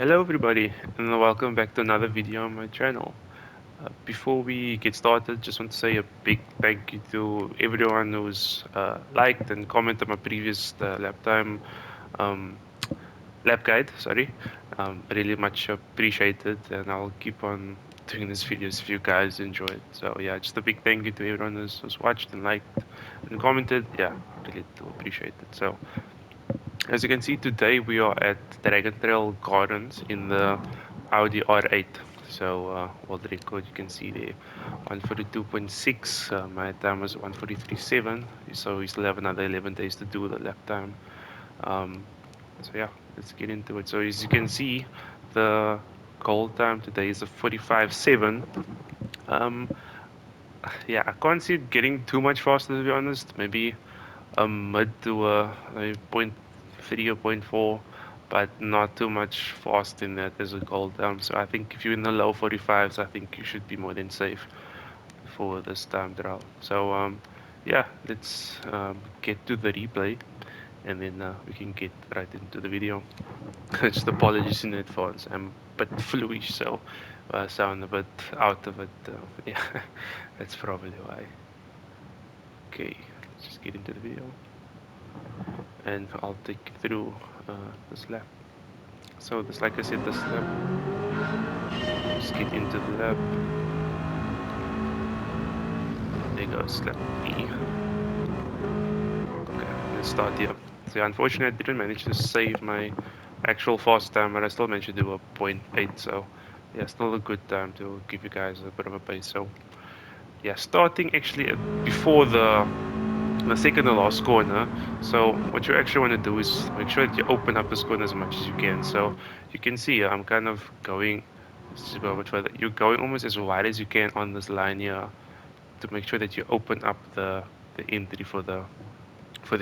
Hello everybody and welcome back to another video on my channel. Before we get started, just want to say a big thank you to everyone who's liked and commented my previous um, lap guide. Sorry, really much appreciated, and I'll keep on doing these videos if you guys enjoy it. So yeah, just a big thank you to everyone who's watched and liked and commented. Yeah, really do appreciate it. So as you can see today, we are at Dragon Trail Gardens in the Audi R8. So, world record you can see there 142.6. My time was 143.7. So, we still have another 11 days to do the lap time. Um, so, yeah, let's get into it. So, as you can see, the goal time today is a 45.7. Um, yeah, I can't see it getting too much faster to be honest. Maybe a mid to a point 3 or point 4, but not too much fast in that as a goal down. So I think if you're in the low 45s, I think you should be more than safe for this time trial. So yeah, let's get to the replay and then we can get right into the video. Just apologies in advance. I'm a bit fluish, so sound a bit out of it. Yeah, that's probably why. Okay, let's just get into the video. And I'll take you through this lab. So this, like I said, this lab, just get into the lab. There goes lab E. Okay, let's start here. So unfortunately I didn't manage to save my actual fast time, but I still managed to do a point 0.8, so yeah, still a good time to give you guys a bit of a pace. So yeah, starting actually before the second to last corner. So what you actually want to do is make sure that you open up this corner as much as you can. So you can see I'm kind of going, let's just go much further. You're going almost as wide as you can on this line here to make sure that you open up the entry for the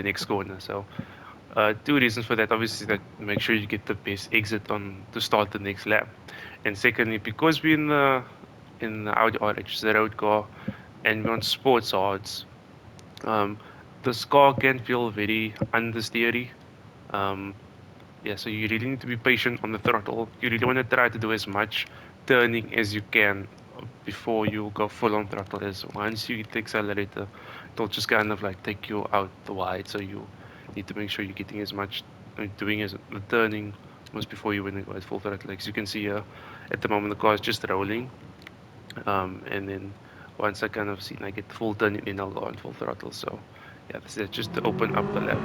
next corner. So two reasons for that. Obviously, that make sure you get the best exit on to start the next lap, and secondly, because we're in the Audi RX, the road car, and we're on sports hards, um, this car can feel very understeery. Um, yeah, so you really need to be patient on the throttle. You really want to try to do as much turning as you can before you go full on throttle. As once you hit the accelerator, it'll just kind of like take you out the wide. So you need to make sure you're getting as much doing as the turning almost before you win go at full throttle. Like as you can see here, at the moment the car is just rolling, and then once I kind of see I get full turn, then I'll go on full throttle. So yeah, this is just to open up the lap.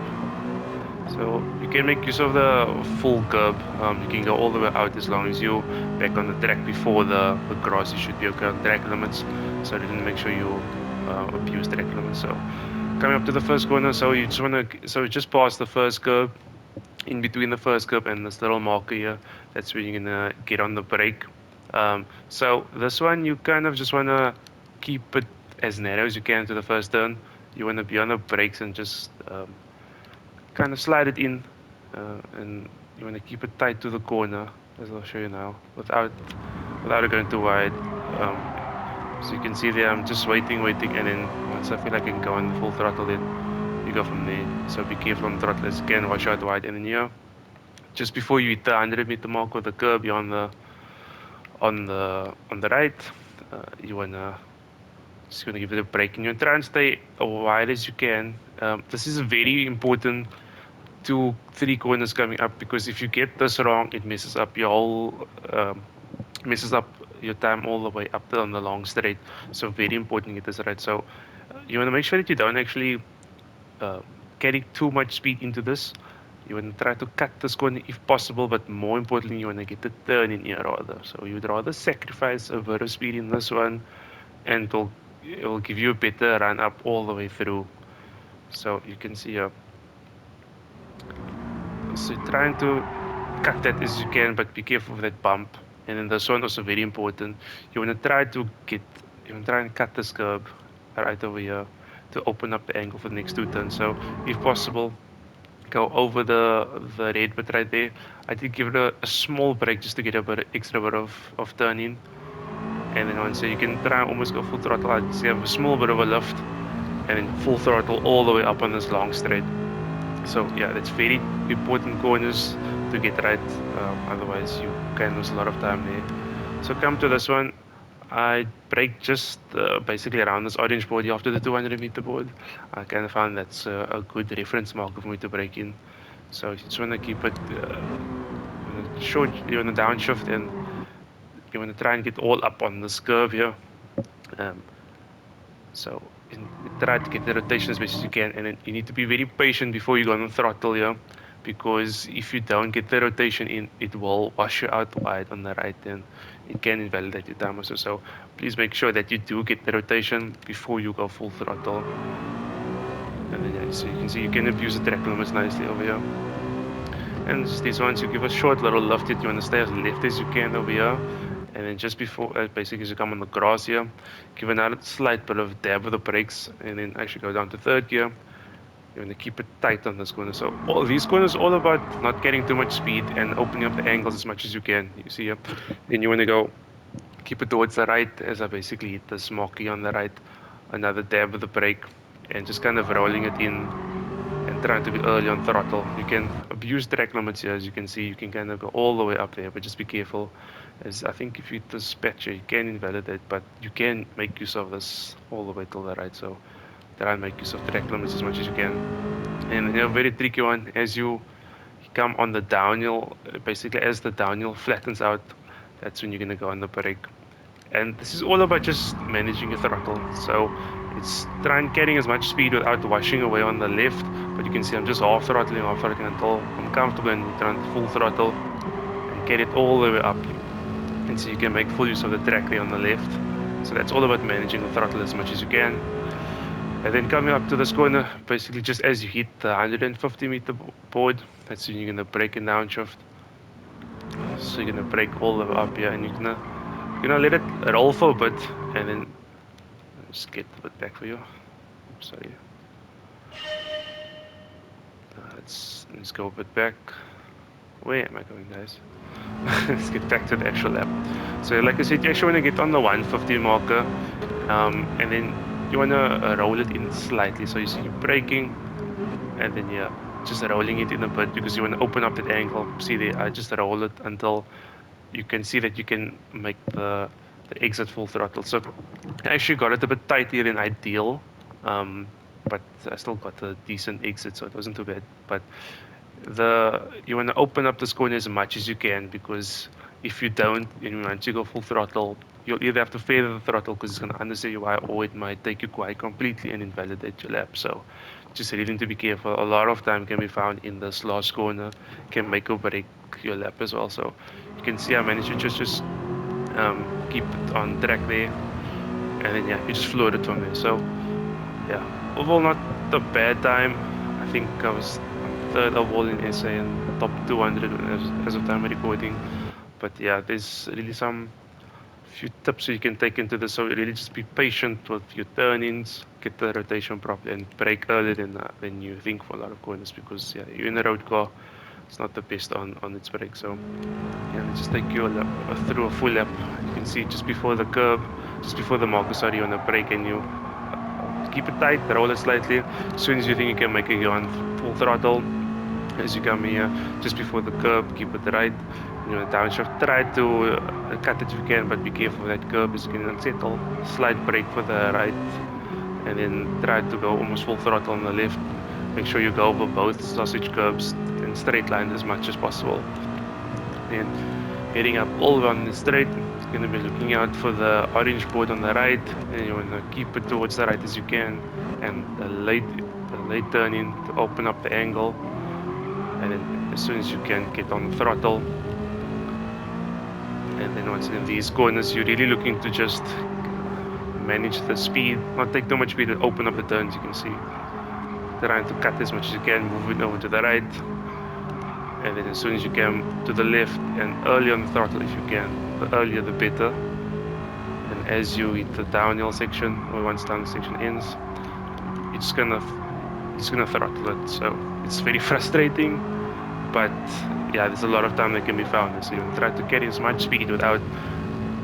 So you can make use of the full curb. You can go all the way out as long as you back on the track before the cross. You should be okay on track limits. So then make sure you abuse track limits. So coming up to the first corner, so you just want to just past the first curb. In between the first curb and this little marker here, that's where you're gonna get on the brake. So this one you kind of just want to keep it as narrow as you can to the first turn. You want to be on the brakes and just kind of slide it in, and you want to keep it tight to the corner, as I'll show you now, without it going too wide. Um, so you can see there, I'm just waiting, and then once I feel like I can go on full throttle, then you go from there. So be careful on the throttle as you can, watch out wide, and then here, just before you hit the 100-meter mark with the curb, you're on the right. You wanna just gonna give it a brake, and you try and stay as wide as you can. This is very important 2 3 corners coming up, because if you get this wrong it messes up your whole messes up your time all the way up on the long straight. So very important to get this right. So you want to make sure that you don't actually uh, carry too much speed into this. You want to try to cut this corner if possible, but more importantly you want to get the turn in here rather. So you'd rather sacrifice a bit of speed in this one, and it'll give you a better run up all the way through. So you can see here, so trying to cut that as you can, but be careful of that bump. And then this one also very important. You want to try to get, you want to try and cut this curb right over here to open up the angle for the next 2 turns. So if possible, go over the red bit right there. I did give it a small brake just to get a bit extra bit of turning. And then once you can try and almost go full throttle, I just have a small bit of a lift, and then full throttle all the way up on this long straight. So yeah, that's very important corners to get right. Otherwise, you can lose a lot of time there. So come to this one. I brake just basically around this orange board after the 200-meter board. I kind of found that's a good reference marker for me to brake in. So you just want to keep it short, you want to downshift, and you want to try and get all up on this curve here. Um, so try to get the rotation as best as you can, and then you need to be very patient before you go on the throttle here, because if you don't get the rotation in, it will wash you out wide on the right, and it can invalidate your time also. So please make sure that you do get the rotation before you go full throttle. And then yeah, so you can see you can abuse the track limits nicely over here. And just these ones, you give a short little lift it. You want to stay as left as you can over here. And then just before, basically as you come on the grass here, give another slight bit of dab with the brakes, and then actually go down to third gear. You want to keep it tight on this corner. So all these corners all about not getting too much speed and opening up the angles as much as you can. You see here. Then you want to go keep it towards the right as I basically hit this marquee on the right. Another dab with the brake and just kind of rolling it in and trying to be early on throttle. You can abuse track limits here, as you can see. You can kind of go all the way up there, but just be careful. As I think if you hit the spatcher, you can invalidate, but you can make use of this all the way till the right. So try and make use of track limits as much as you can. And a very tricky one, as you come on the downhill, basically as the downhill flattens out, that's when you're going to go on the brake. And this is all about just managing your throttle. So it's trying getting as much speed without washing away on the left. But you can see I'm just half throttling until I'm comfortable and turn full throttle and get it all the way up. And so you can make full use of the track there on the left. So that's all about managing the throttle as much as you can. And then coming up to this corner, basically just as you hit the 150-meter board, that's when you're going to brake and downshift. So you're going to brake all the way up here, and you're going to let it roll for a bit, and then just get a bit back for you. Oops, sorry. Let's go a bit back. Where am I going, guys? Let's get back to the actual lap. So like I said, you actually want to get on the 150 marker, and then you want to roll it in slightly. So you see you're braking, and then yeah, just rolling it in a bit because you want to open up that angle. See there, I just roll it until you can see that you can make the exit full throttle. So I actually got it a bit tighter than ideal, but I still got a decent exit, so it wasn't too bad. But you want to open up this corner as much as you can, because if you don't, and once you go full throttle, you'll either have to feather the throttle because it's going to understeer you, or it might take you quite completely and invalidate your lap. So just really need to be careful. A lot of time can be found in this last corner, can make or break your lap as well. So you can see I managed to just keep it on track there, and then yeah, you just float it from there. So yeah, overall not a bad time. I think I was third overall in SA and top 200 as of time of recording. But yeah, there's really some few tips you can take into this. So really just be patient with your turn-ins, get the rotation properly, and brake earlier than you think for a lot of corners, because yeah, you're in a road car, it's not the best on its brake. So yeah, let's just take you through a full lap. You can see just before the curb, just before the marker, sorry, you want to brake, and you keep it tight, roll it slightly. As soon as you think you can make it, go on full throttle. As you come here, just before the curb, keep it right. You know, downshift, try to cut it if you can, but be careful that curb is going to unsettle. Slight brake for the right, and then try to go almost full throttle on the left. Make sure you go over both sausage curbs and straight line as much as possible. And heading up all the way on the straight, you're going to be looking out for the orange board on the right, and you want to keep it towards the right as you can, and the late turn in to open up the angle. And then as soon as you can, get on the throttle. And then once in these corners, you're really looking to just manage the speed, not take too much speed, and open up the turns. You can see trying to cut as much as you can, move it over to the right, and then as soon as you can to the left, and early on the throttle if you can. The earlier the better. And as you hit the downhill section, or once down the section ends, it's gonna throttle it. So it's very frustrating, but yeah, there's a lot of time that can be found. So you try to carry as much speed without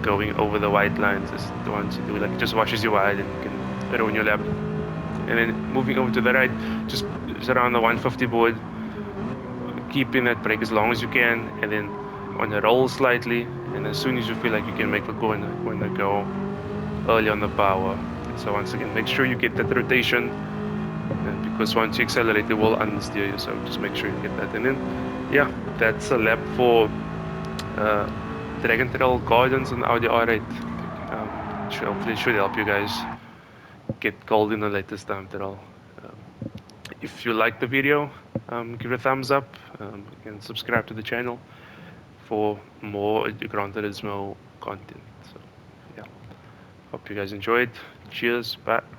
going over the white lines as the ones you do. Like, it just washes you wide and you can ruin your lap. And then moving over to the right, just around the 150 board, keep in that brake as long as you can, and then on the roll slightly, and as soon as you feel like you can make the corner, go early on the power. So once again, make sure you get that rotation, and because once you accelerate, it will understeer you. So just make sure you get that. And then, yeah, that's a lap for uh, Dragon Trail Gardens on Audi R8. Hopefully, it should help you guys get gold in the latest time trial. Um, if you like the video, give it a thumbs up. You can subscribe to the channel for more Gran Turismo content. So, yeah, hope you guys enjoyed. Cheers, bye.